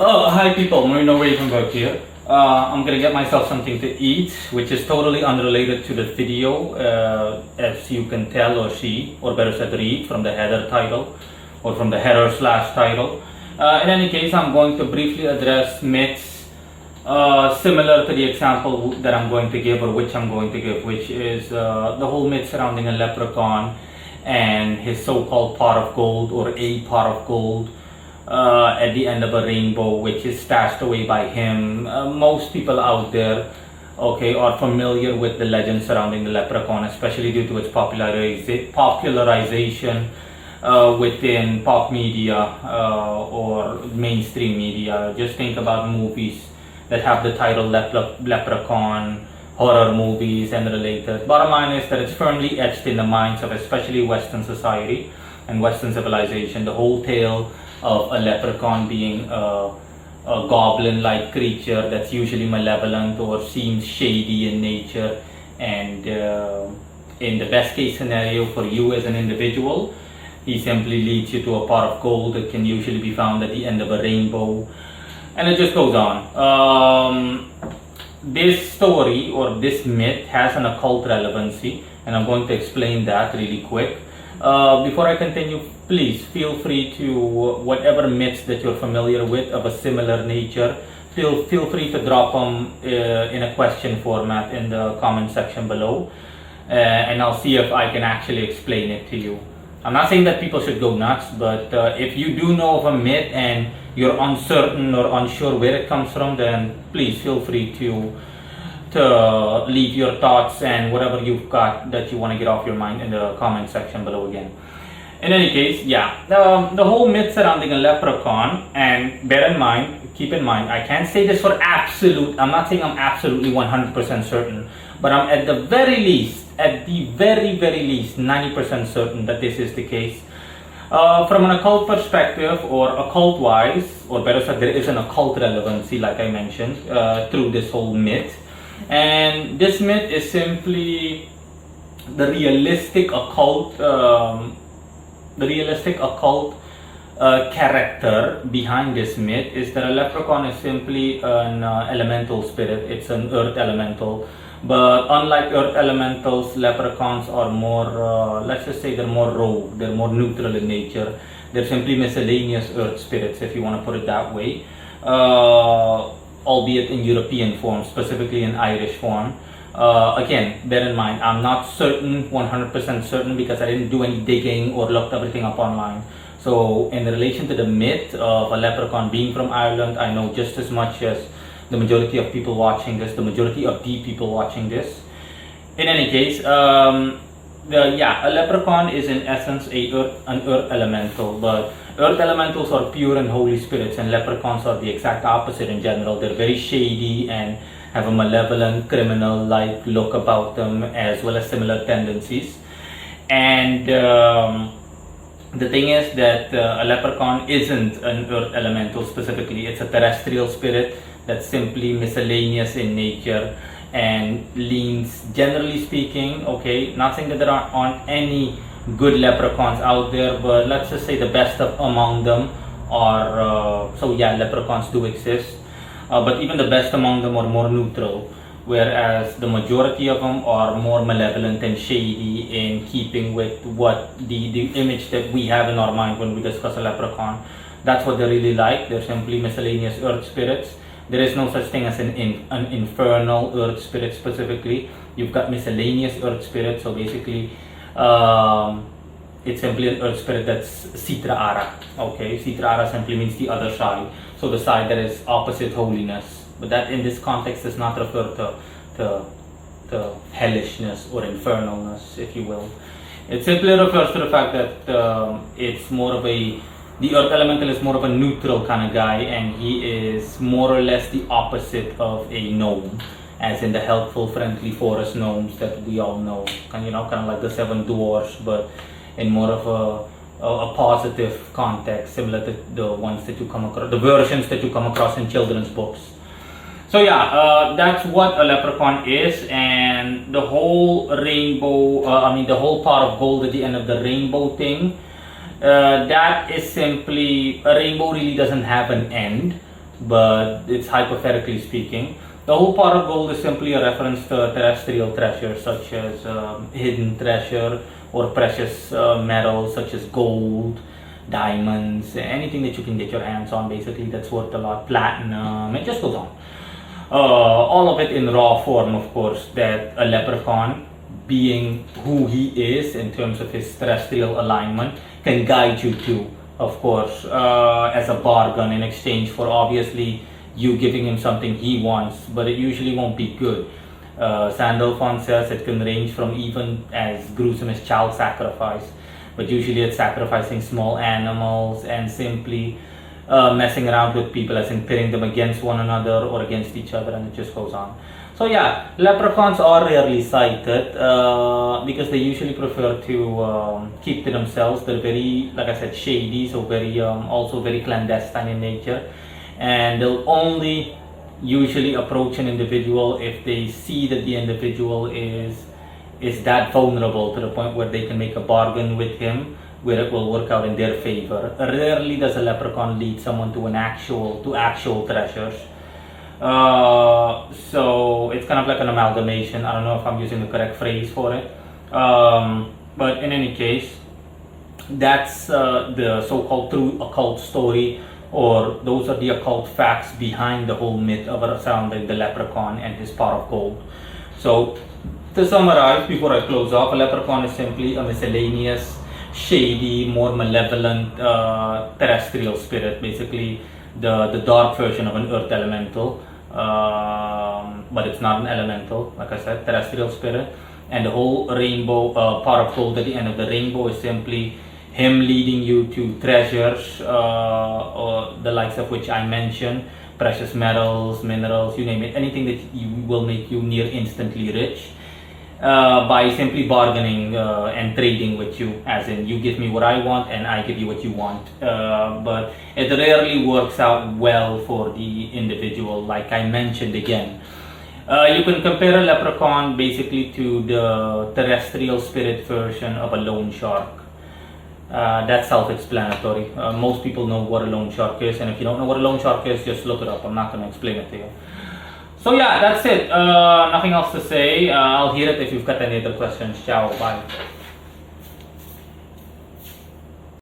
Oh, hi people, Marino Ravenberg here. I'm gonna get myself something to eat, which is totally unrelated to the video, as you can tell or see, or better said read from the header title, or from the header slash title. In any case, I'm going to briefly address myths similar to the example that I'm going to give, or which I'm going to give, which is the whole myth surrounding a leprechaun and his so-called pot of gold, or a pot of gold, at the end of a rainbow, which is stashed away by him. Most people out there, okay, are familiar with the legend surrounding the leprechaun, especially due to its popularization within pop media or mainstream media. Just think about movies that have the title Leprechaun, horror movies and related. Bottom line is that it's firmly etched in the minds of especially Western society and Western civilization. The whole tale of a leprechaun being a goblin-like creature that's usually malevolent or seems shady in nature, and in the best case scenario for you as an individual, he simply leads you to a pot of gold that can usually be found at the end of a rainbow, and it just goes on. This story or this myth has an occult relevancy, and I'm going to explain that really quick. Before I continue, please feel free to, whatever myths that you're familiar with of a similar nature, feel free to drop them in a question format in the comment section below, and I'll see if I can actually explain it to you. I'm not saying that people should go nuts, but if you do know of a myth and you're uncertain or unsure where it comes from, then please feel free to leave your thoughts and whatever you've got that you want to get off your mind in the comment section below again. In any case, yeah, the whole myth surrounding a leprechaun, and keep in mind, I can't say this for absolute, I'm not saying I'm absolutely 100% certain, but I'm at the very least 90% certain that this is the case. From an occult perspective, or occult-wise, or better said, there is an occult relevancy, like I mentioned, through this whole myth. And this myth is simply the realistic occult character behind this myth is that a leprechaun is simply an elemental spirit. It's an earth elemental. But unlike earth elementals, leprechauns are more, let's just say they're more rogue, they're more neutral in nature. They're simply miscellaneous earth spirits, if you want to put it that way. Albeit in European form, specifically in Irish form. Again, bear in mind, I'm not certain, 100% certain, because I didn't do any digging or looked everything up online. So in relation to the myth of a leprechaun being from Ireland, I know just as much as the majority of people watching this, the majority of the people watching this. In any case, a leprechaun is in essence an earth elemental, but earth elementals are pure and holy spirits, and leprechauns are the exact opposite in general. They're very shady and have a malevolent, criminal-like look about them, as well as similar tendencies. And the thing is that a leprechaun isn't an earth elemental specifically. It's a terrestrial spirit that's simply miscellaneous in nature and leans, generally speaking, okay, not saying that there aren't any good leprechauns out there, but let's just say the best among them are, leprechauns do exist, but even the best among them are more neutral, whereas the majority of them are more malevolent and shady, in keeping with what the image that we have in our mind when we discuss a leprechaun. That's what they're really like. They're simply miscellaneous earth spirits. There is no such thing as an infernal earth spirit specifically. You've got miscellaneous earth spirits, so basically it's simply an earth spirit that's Sitra Ara. Okay, Sitra Ara simply means the other side, so the side that is opposite holiness. But that in this context does not refer to hellishness or infernalness, if you will. It simply refers to the fact that it's more of the earth elemental is more of a neutral kind of guy, and he is more or less the opposite of a gnome, as in the helpful, friendly forest gnomes that we all know, kind of like the seven dwarfs, but in more of a positive context, similar to the ones that you come across, the versions that you come across in children's books. So that's what a leprechaun is, and the whole rainbow, the whole pot of gold at the end of the rainbow thing, that is simply, a rainbow really doesn't have an end. but it's hypothetically speaking. The whole pot of gold is simply a reference to terrestrial treasures such as hidden treasure or precious metals such as gold, diamonds, anything that you can get your hands on basically that's worth a lot, platinum, it just goes on. All of it in raw form, of course, that a leprechaun, being who he is in terms of his terrestrial alignment, can guide you to, of course, as a bargain in exchange for obviously you giving him something he wants, but it usually won't be good. Sandalphon says it can range from even as gruesome as child sacrifice, but usually it's sacrificing small animals and simply messing around with people, as in pitting them against one another or against each other, and it just goes on. So yeah, leprechauns are rarely sighted because they usually prefer to keep to themselves. They're very, like I said, shady, so very also very clandestine in nature, and they'll only usually approach an individual if they see that the individual is that vulnerable to the point where they can make a bargain with him where it will work out in their favor. Rarely does a leprechaun lead someone to actual treasures. So it's kind of like an amalgamation. I don't know if I'm using the correct phrase for it, but in any case, that's the so-called true occult story, or those are the occult facts behind the whole myth surrounding the leprechaun and his pot of gold. So to summarize, before I close off, a leprechaun is simply a miscellaneous, shady, more malevolent terrestrial spirit, basically the dark version of an earth elemental, but it's not an elemental, like I said, terrestrial spirit. And the whole rainbow, pot of gold at the end of the rainbow, is simply him leading you to treasures, or the likes of which I mentioned, precious metals, minerals, you name it, anything that will make you near instantly rich, by simply bargaining and trading with you, as in you give me what I want and I give you what you want. But it rarely works out well for the individual, like I mentioned again. You can compare a leprechaun basically to the terrestrial spirit version of a loan shark. That's self-explanatory. Most people know what a loan shark is, and if you don't know what a loan shark is, just look it up. I'm not going to explain it to you. So yeah, that's it. Nothing else to say. I'll hear it if you've got any other questions. Ciao, bye.